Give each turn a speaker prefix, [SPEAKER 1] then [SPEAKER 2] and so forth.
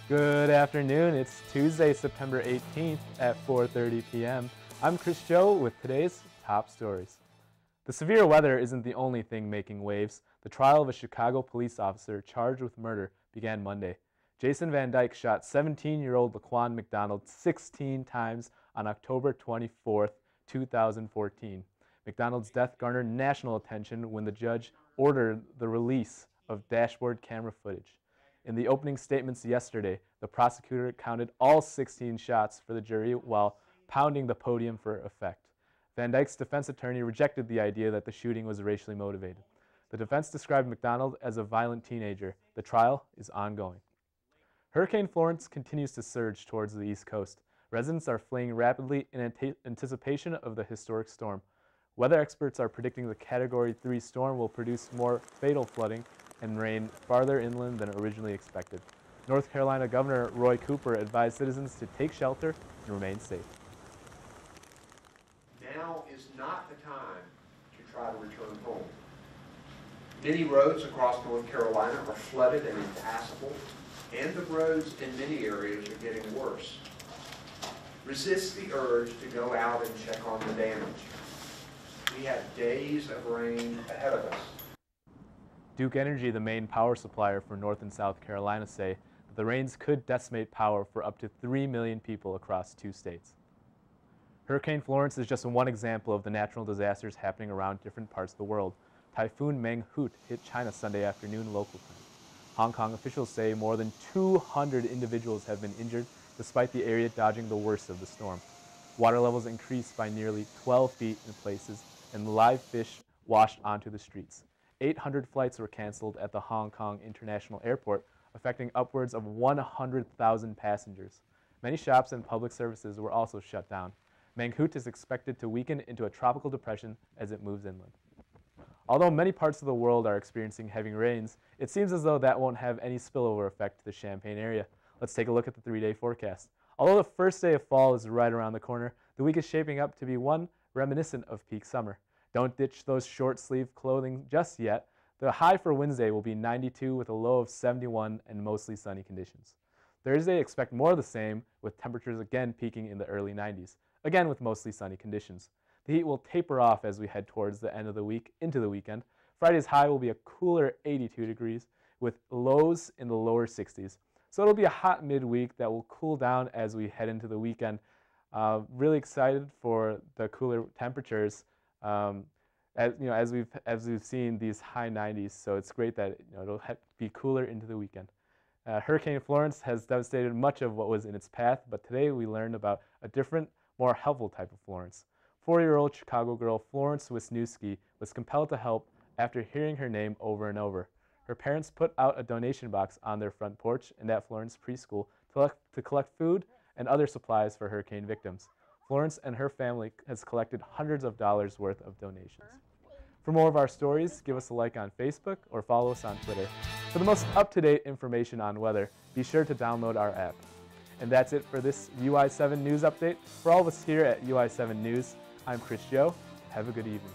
[SPEAKER 1] Good afternoon. It's Tuesday, September 18th at 4:30 p.m. I'm Chris Joe with today's top stories. The severe weather isn't the only thing making waves. The trial of a Chicago police officer charged with murder began Monday. Jason Van Dyke shot 17-year-old Laquan McDonald 16 times on October 24th, 2014. McDonald's death garnered national attention when the judge ordered the release of dashboard camera footage. In the opening statements yesterday, the prosecutor counted all 16 shots for the jury while pounding the podium for effect. Van Dyke's defense attorney rejected the idea that the shooting was racially motivated. The defense described McDonald as a violent teenager. The trial is ongoing. Hurricane Florence continues to surge towards the East Coast. Residents are fleeing rapidly in anticipation of the historic storm. Weather experts are predicting the Category 3 storm will produce more fatal flooding and rain farther inland than originally expected. North Carolina Governor Roy Cooper advised citizens to take shelter and remain safe.
[SPEAKER 2] Now is not the time to try to return home. Many roads across North Carolina are flooded and impassable, and the roads in many areas are getting worse. Resist the urge to go out and check on the damage. We have days of rain ahead of us.
[SPEAKER 1] Duke Energy, the main power supplier for North and South Carolina, say that the rains could decimate power for up to 3 million people across 2 states. Hurricane Florence is just one example of the natural disasters happening around different parts of the world. Typhoon Mangkhut hit China Sunday afternoon local time. Hong Kong officials say more than 200 individuals have been injured despite the area dodging the worst of the storm. Water levels increased by nearly 12 feet in places, and live fish washed onto the streets. 800 flights were canceled at the Hong Kong International Airport, affecting upwards of 100,000 passengers. Many shops and public services were also shut down. Mangkhut is expected to weaken into a tropical depression as it moves inland. Although many parts of the world are experiencing heavy rains, it seems as though that won't have any spillover effect to the Champaign area. Let's take a look at the 3-day forecast. Although the first day of fall is right around the corner, the week is shaping up to be one reminiscent of peak summer. Don't ditch those short-sleeve clothing just yet. The high for Wednesday will be 92 with a low of 71 and mostly sunny conditions. Thursday, expect more of the same, with temperatures again peaking in the early 90s, again with mostly sunny conditions. The heat will taper off as we head towards the end of the week into the weekend. Friday's high will be a cooler 82 degrees with lows in the lower 60s. So it'll be a hot midweek that will cool down as we head into the weekend. Really excited for the cooler temperatures. As we've seen these high 90s, so it's great that it'll be cooler into the weekend. Hurricane Florence has devastated much of what was in its path, but today we learned about a different, more helpful type of Florence. 4-year-old Chicago girl Florence Wisniewski was compelled to help after hearing her name over and over. Her parents put out a donation box on their front porch and at Florence preschool to collect food and other supplies for hurricane victims. Florence and her family has collected hundreds of dollars worth of donations. For more of our stories, give us a like on Facebook or follow us on Twitter. For the most up-to-date information on weather, be sure to download our app. And that's it for this UI7 News Update. For all of us here at UI7 News, I'm Chris Joe. Have a good evening.